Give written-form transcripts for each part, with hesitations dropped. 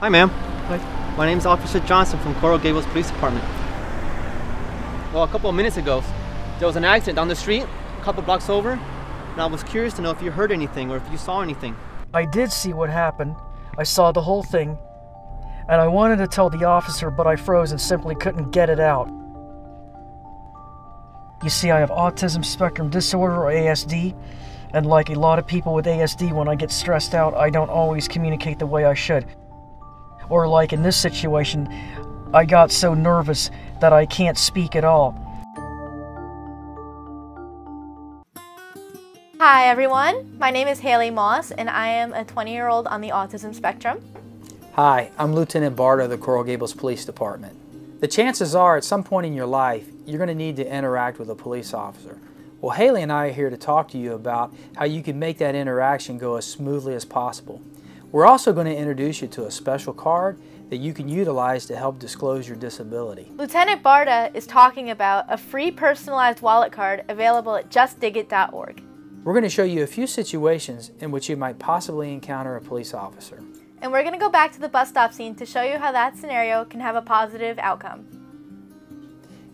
Hi, ma'am. Hi. My name's Officer Johnson from Gables Police Department. Well, a couple of minutes ago, there was an accident down the street, a couple blocks over, and I was curious to know if you heard anything or if you saw anything. I did see what happened. I saw the whole thing, and I wanted to tell the officer, but I froze and simply couldn't get it out. You see, I have Autism Spectrum Disorder, or ASD, and like a lot of people with ASD, when I get stressed out, I don't always communicate the way I should. Or like in this situation, I got so nervous that I can't speak at all. Hi everyone, my name is Haley Moss and I am a 20-year-old on the autism spectrum. Hi, I'm Lieutenant Bart of the Coral Gables Police Department. The chances are at some point in your life you're going to need to interact with a police officer. Well, Haley and I are here to talk to you about how you can make that interaction go as smoothly as possible. We're also going to introduce you to a special card that you can utilize to help disclose your disability. Lieutenant Barta is talking about a free personalized wallet card available at justdigit.org. We're going to show you a few situations in which you might possibly encounter a police officer. And we're going to go back to the bus stop scene to show you how that scenario can have a positive outcome.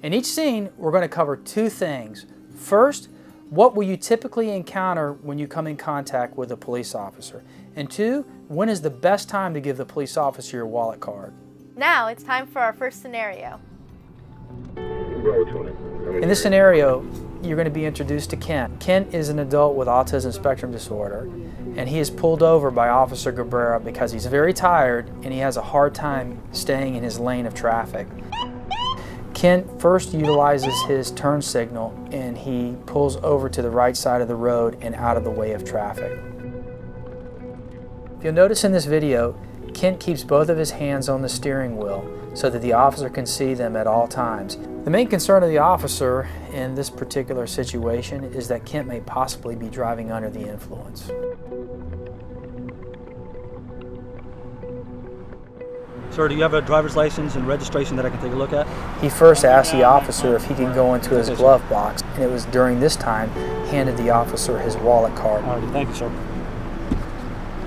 In each scene, we're going to cover two things. First, what will you typically encounter when you come in contact with a police officer? And two, when is the best time to give the police officer your wallet card? Now it's time for our first scenario. In this scenario, you're going to be introduced to Kent. Kent is an adult with Autism Spectrum Disorder, and he is pulled over by Officer Cabrera because he's very tired and he has a hard time staying in his lane of traffic. Kent first utilizes his turn signal and he pulls over to the right side of the road and out of the way of traffic. If you'll notice in this video, Kent keeps both of his hands on the steering wheel so that the officer can see them at all times. The main concern of the officer in this particular situation is that Kent may possibly be driving under the influence. Sir, do you have a driver's license and registration that I can take a look at? He first asked the officer if he can go into his glove box, and it was during this time he handed the officer his wallet card. All right, thank you, sir.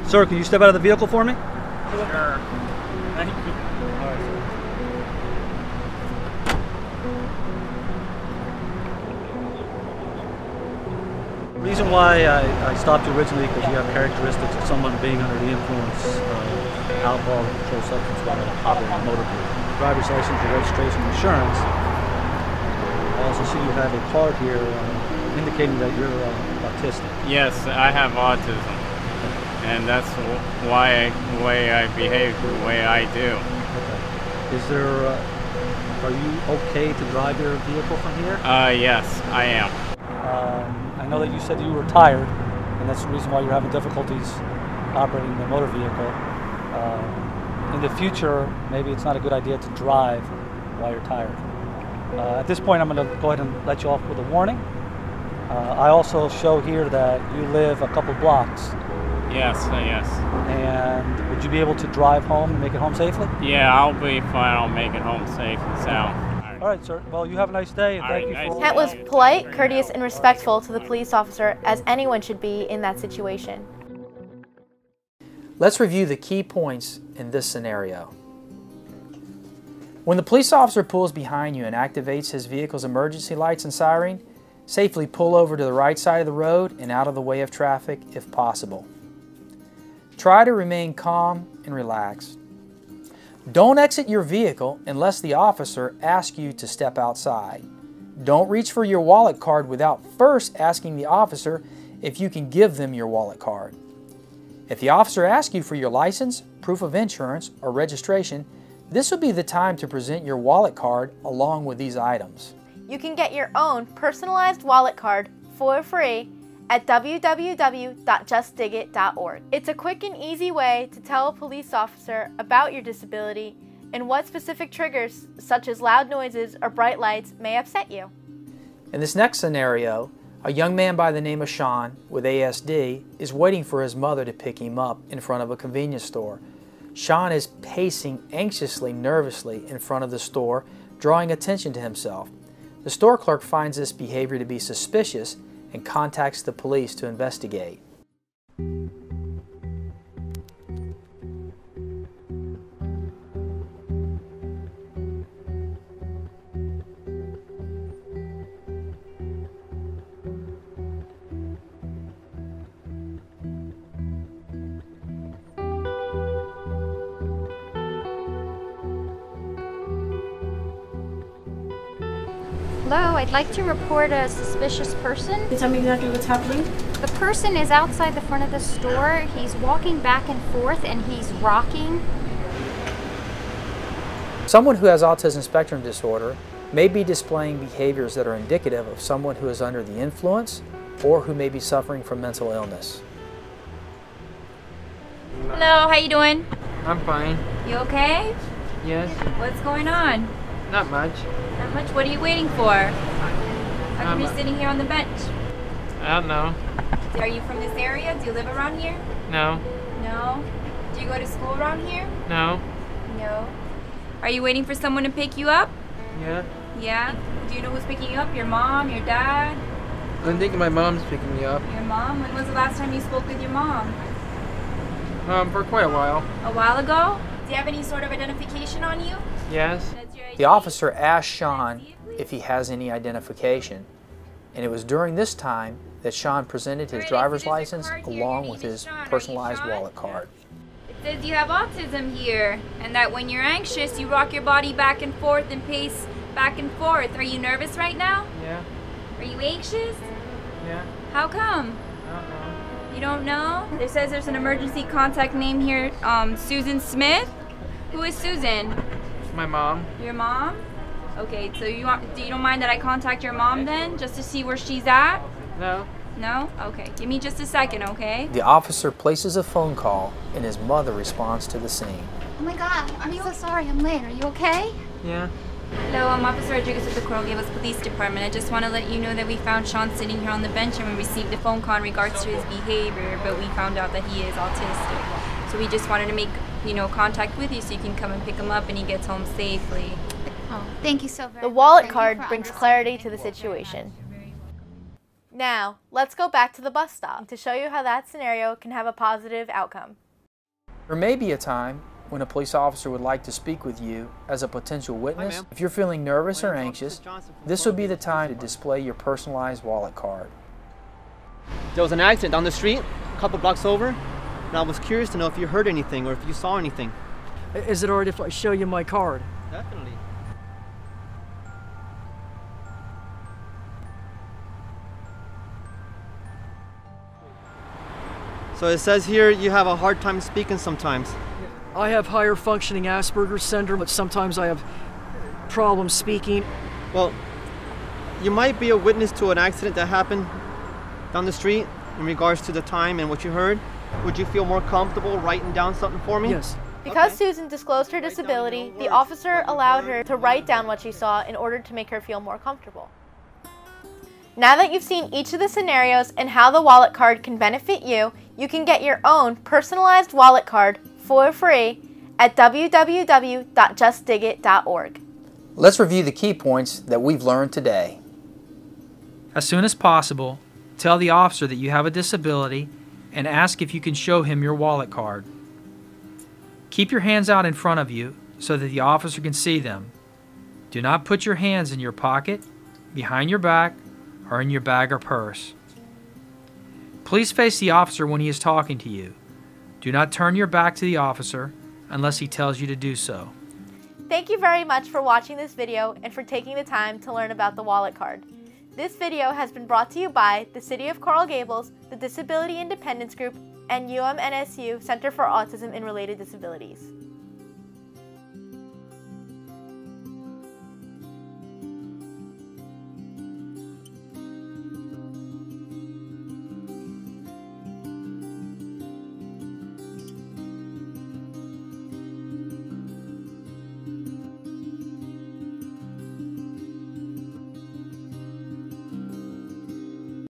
Sir, can you step out of the vehicle for me? Sure. Thank you. All right, sir. The reason why I stopped you originally because you have characteristics of someone being under the influence of alcohol and controlled substance while operating a motor vehicle. Driver's license, your registration, insurance. I also see you have a card here indicating that you're autistic. Yes, I have autism, and that's why the way I behave the way I do. Okay. Is there? Are you okay to drive your vehicle from here? Yes, I am. I know that you said you were tired, and that's the reason why you're having difficulties operating the motor vehicle. In the future, maybe it's not a good idea to drive while you're tired. At this point, I'm going to go ahead and let you off with a warning. I also show here that you live a couple blocks. Yes, yes. And would you be able to drive home and make it home safely? Yeah, I'll be fine. I'll make it home safe and sound. All right, sir. Well, you have a nice day, and thank you for... Kent was polite, courteous, and respectful to the police officer, as anyone should be in that situation. Let's review the key points in this scenario. When the police officer pulls behind you and activates his vehicle's emergency lights and siren, safely pull over to the right side of the road and out of the way of traffic if possible. Try to remain calm and relaxed. Don't exit your vehicle unless the officer asks you to step outside. Don't reach for your wallet card without first asking the officer if you can give them your wallet card. If the officer asks you for your license, proof of insurance, or registration, this will be the time to present your wallet card along with these items. You can get your own personalized wallet card for free at www.justdigit.org. It's a quick and easy way to tell a police officer about your disability and what specific triggers, such as loud noises or bright lights, may upset you. In this next scenario, a young man by the name of Sean with ASD is waiting for his mother to pick him up in front of a convenience store. Sean is pacing anxiously, nervously in front of the store, drawing attention to himself. The store clerk finds this behavior to be suspicious and contacts the police to investigate. Hello, I'd like to report a suspicious person. Can you tell me exactly what's happening? The person is outside the front of the store. He's walking back and forth and he's rocking. Someone who has autism spectrum disorder may be displaying behaviors that are indicative of someone who is under the influence or who may be suffering from mental illness. Hello, how you doing? I'm fine. You okay? Yes. What's going on? Not much. Not much? What are you waiting for? How come you're sitting here on the bench? I don't know. Are you from this area? Do you live around here? No. No. Do you go to school around here? No. No. Are you waiting for someone to pick you up? Yeah. Yeah? Do you know who's picking you up? Your mom? Your dad? I think my mom's picking me up. Your mom? When was the last time you spoke with your mom? For quite a while. A while ago? Do you have any sort of identification on you? Yes. The officer asked Sean if he has any identification, and it was during this time that Sean presented his driver's license along with his personalized wallet card. It says you have autism here, and that when you're anxious, you rock your body back and forth and pace back and forth. Are you nervous right now? Yeah. Are you anxious? Yeah. How come? I don't know. You don't know? It says there's an emergency contact name here, Susan Smith. Who is Susan? My mom. Your mom? Okay, so you don't mind that I contact your mom then, just to see where she's at? No. No? Okay, give me just a second, okay? The officer places a phone call, and his mother responds to the scene. Oh my God, I'm so sorry I'm late. Are you okay? Yeah. Hello, I'm Officer Rodriguez with the Coral Gables Police Department. I just want to let you know that we found Sean sitting here on the bench and we received a phone call in regards to his behavior, but we found out that he is autistic. So we just wanted to make, contact with you so you can come and pick him up and he gets home safely. Oh, thank you so very much. The wallet Thank you card for brings understanding. clarity to the situation. Now, let's go back to the bus stop to show you how that scenario can have a positive outcome. There may be a time when a police officer would like to speak with you as a potential witness. ma'am. If you're feeling nervous or anxious, this would be the time to display your personalized wallet card. There was an accident down the street, a couple blocks over, and I was curious to know if you heard anything or if you saw anything. Is it alright if I show you my card? Definitely. So it says here you have a hard time speaking sometimes. I have higher functioning Asperger's syndrome, but sometimes I have problems speaking. Well, you might be a witness to an accident that happened down the street in regards to the time and what you heard. Would you feel more comfortable writing down something for me? Yes. Because Susan disclosed her disability, the officer allowed her to write down what she saw in order to make her feel more comfortable. Now that you've seen each of the scenarios and how the wallet card can benefit you, you can get your own personalized wallet card for free at www.justdigit.org. Let's review the key points that we've learned today. As soon as possible, tell the officer that you have a disability and ask if you can show him your wallet card. Keep your hands out in front of you so that the officer can see them. Do not put your hands in your pocket, behind your back, or in your bag or purse. Please face the officer when he is talking to you. Do not turn your back to the officer unless he tells you to do so. Thank you very much for watching this video and for taking the time to learn about the wallet card. This video has been brought to you by the City of Coral Gables, the Disability Independence Group, and UMNSU Center for Autism and Related Disabilities.